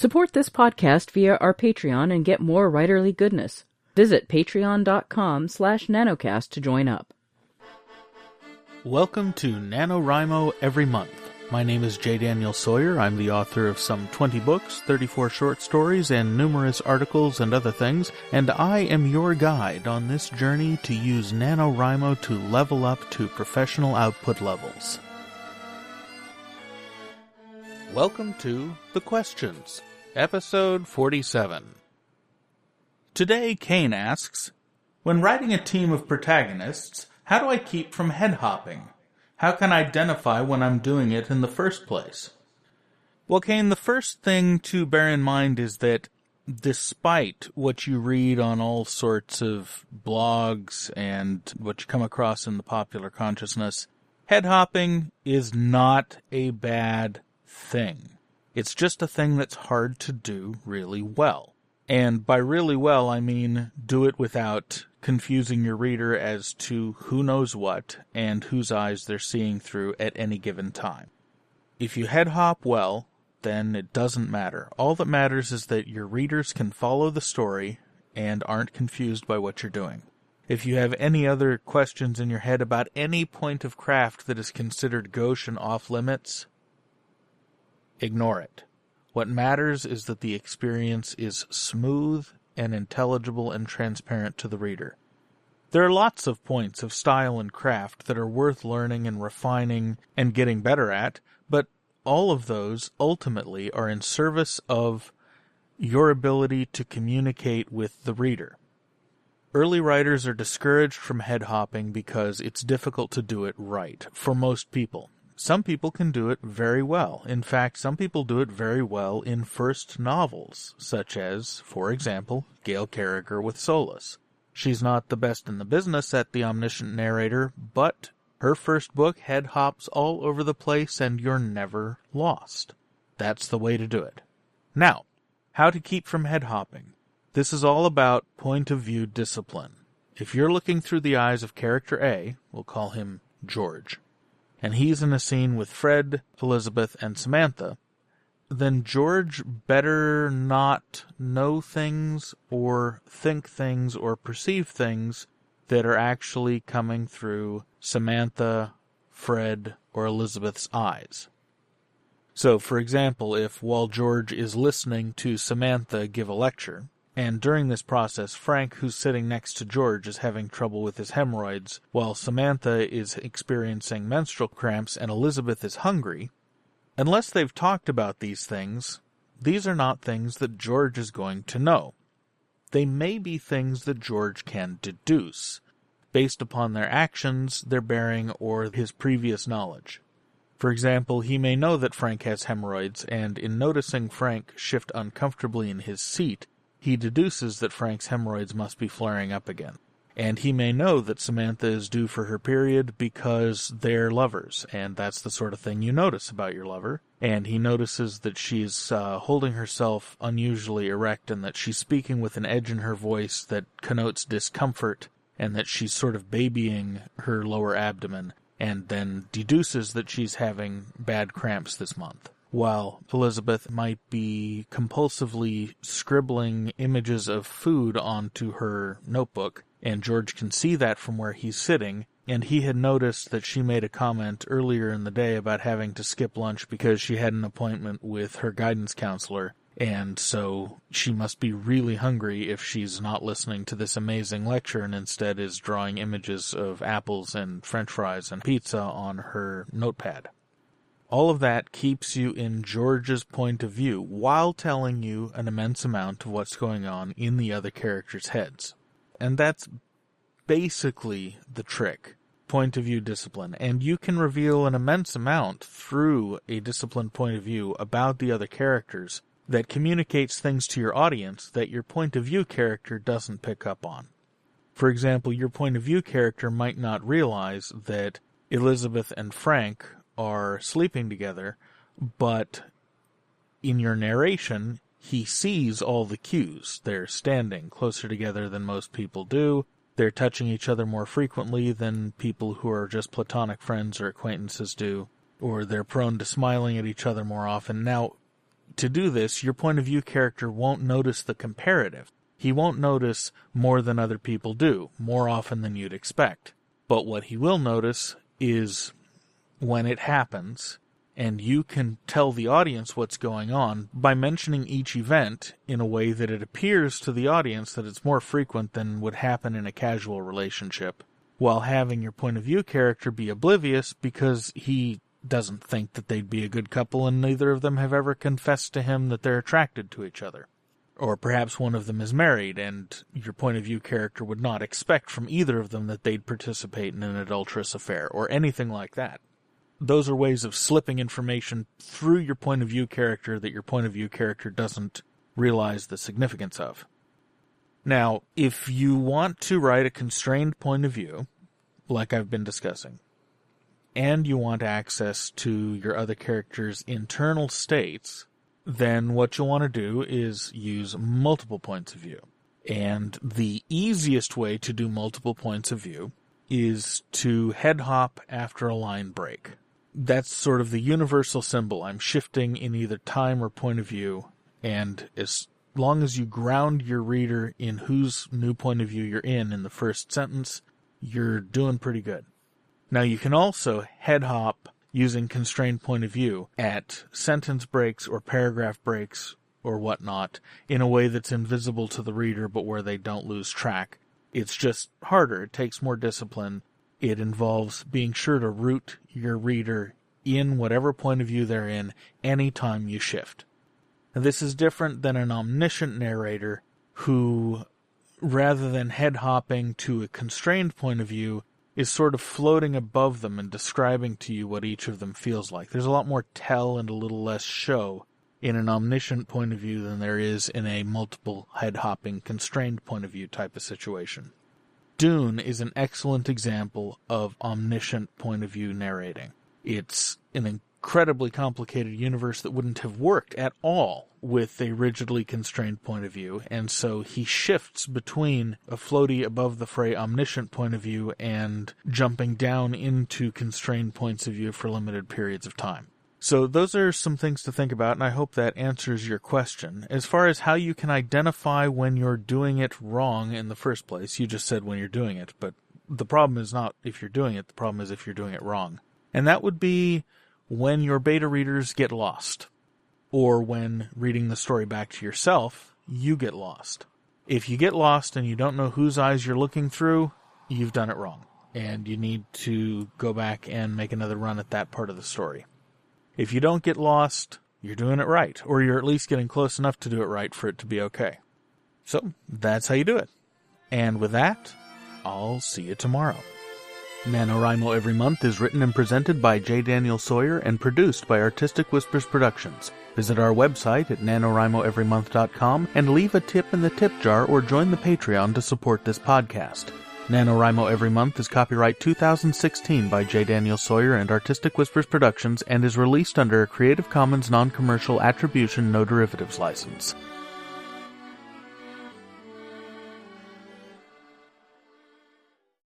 Support this podcast via our Patreon and get more writerly goodness. Visit patreon.com/nanocast to join up. Welcome to NaNoWriMo Every Month. My name is J. Daniel Sawyer. I'm the author of some 20 books, 34 short stories, and numerous articles and other things, and I am your guide on this journey to use NaNoWriMo to level up to professional output levels. Welcome to The Questions, Episode 47. Today, Caine asks, when writing a team of protagonists, how do I keep from head-hopping? How can I identify when I'm doing it in the first place? Well, Caine, the first thing to bear in mind is that despite what you read on all sorts of blogs and what you come across in the popular consciousness, head-hopping is not a bad thing. It's just a thing that's hard to do really well. And by really well, I mean do it without confusing your reader as to who knows what and whose eyes they're seeing through at any given time. If you head hop well, then it doesn't matter. All that matters is that your readers can follow the story and aren't confused by what you're doing. If you have any other questions in your head about any point of craft that is considered gauche and off limits, ignore it. What matters is that the experience is smooth and intelligible and transparent to the reader. There are lots of points of style and craft that are worth learning and refining and getting better at, but all of those ultimately are in service of your ability to communicate with the reader. Early writers are discouraged from head hopping because it's difficult to do it right for most people. Some people can do it very well. In fact, some people do it very well in first novels, such as, for example, Gail Carriger with Solus. She's not the best in the business at the omniscient narrator, but her first book head hops all over the place and you're never lost. That's the way to do it. Now, how to keep from head hopping. This is all about point of view discipline. If you're looking through the eyes of character A, we'll call him George, and he's in a scene with Fred, Elizabeth, and Samantha, then George better not know things or think things or perceive things that are actually coming through Samantha, Fred, or Elizabeth's eyes. So, for example, if while George is listening to Samantha give a lecture, and during this process, Frank, who's sitting next to George, is having trouble with his hemorrhoids, while Samantha is experiencing menstrual cramps and Elizabeth is hungry, unless they've talked about these things, these are not things that George is going to know. They may be things that George can deduce, based upon their actions, their bearing, or his previous knowledge. For example, he may know that Frank has hemorrhoids, and in noticing Frank shift uncomfortably in his seat, he deduces that Frank's hemorrhoids must be flaring up again. And he may know that Samantha is due for her period because they're lovers, and that's the sort of thing you notice about your lover. And he notices that she's holding herself unusually erect and that she's speaking with an edge in her voice that connotes discomfort and that she's sort of babying her lower abdomen, and then deduces that she's having bad cramps this month. While Elizabeth might be compulsively scribbling images of food onto her notebook, and George can see that from where he's sitting, and he had noticed that she made a comment earlier in the day about having to skip lunch because she had an appointment with her guidance counselor, and so she must be really hungry if she's not listening to this amazing lecture and instead is drawing images of apples and french fries and pizza on her notepad. All of that keeps you in George's point of view while telling you an immense amount of what's going on in the other characters' heads. And that's basically the trick, point of view discipline. And you can reveal an immense amount through a disciplined point of view about the other characters that communicates things to your audience that your point of view character doesn't pick up on. For example, your point of view character might not realize that Elizabeth and Frank are sleeping together, but in your narration, he sees all the cues. They're standing closer together than most people do. They're touching each other more frequently than people who are just platonic friends or acquaintances do, or they're prone to smiling at each other more often. Now, to do this, your point of view character won't notice the comparative. He won't notice more than other people do, more often than you'd expect. But what he will notice is when it happens, and you can tell the audience what's going on by mentioning each event in a way that it appears to the audience that it's more frequent than would happen in a casual relationship, while having your point of view character be oblivious because he doesn't think that they'd be a good couple and neither of them have ever confessed to him that they're attracted to each other. Or perhaps one of them is married and your point of view character would not expect from either of them that they'd participate in an adulterous affair or anything like that. Those are ways of slipping information through your point of view character that your point of view character doesn't realize the significance of. Now, if you want to write a constrained point of view, like I've been discussing, and you want access to your other character's internal states, then what you'll want to do is use multiple points of view. And the easiest way to do multiple points of view is to head hop after a line break. That's sort of the universal symbol. I'm shifting in either time or point of view, and as long as you ground your reader in whose new point of view you're in the first sentence, you're doing pretty good. Now you can also head hop using constrained point of view at sentence breaks or paragraph breaks or whatnot in a way that's invisible to the reader but where they don't lose track. It's just harder. It takes more discipline. It involves being sure to root your reader in whatever point of view they're in anytime you shift. Now, this is different than an omniscient narrator who, rather than head hopping to a constrained point of view, is sort of floating above them and describing to you what each of them feels like. There's a lot more tell and a little less show in an omniscient point of view than there is in a multiple head-hopping, constrained point of view type of situation. Dune is an excellent example of omniscient point of view narrating. It's an incredibly complicated universe that wouldn't have worked at all with a rigidly constrained point of view, and so he shifts between a floaty above the fray omniscient point of view and jumping down into constrained points of view for limited periods of time. So those are some things to think about, and I hope that answers your question. As far as how you can identify when you're doing it wrong in the first place, you just said when you're doing it, but the problem is not if you're doing it, the problem is if you're doing it wrong. And that would be when your beta readers get lost, or when reading the story back to yourself, you get lost. If you get lost and you don't know whose eyes you're looking through, you've done it wrong, and you need to go back and make another run at that part of the story. If you don't get lost, you're doing it right, or you're at least getting close enough to do it right for it to be okay. So, that's how you do it. And with that, I'll see you tomorrow. NaNoWriMo Every Month is written and presented by J. Daniel Sawyer and produced by Artistic Whispers Productions. Visit our website at NaNoWriMoEveryMonth.com and leave a tip in the tip jar or join the Patreon to support this podcast. NaNoWriMo Every Month is copyright 2016 by J. Daniel Sawyer and Artistic Whispers Productions and is released under a Creative Commons Non-Commercial Attribution No Derivatives license.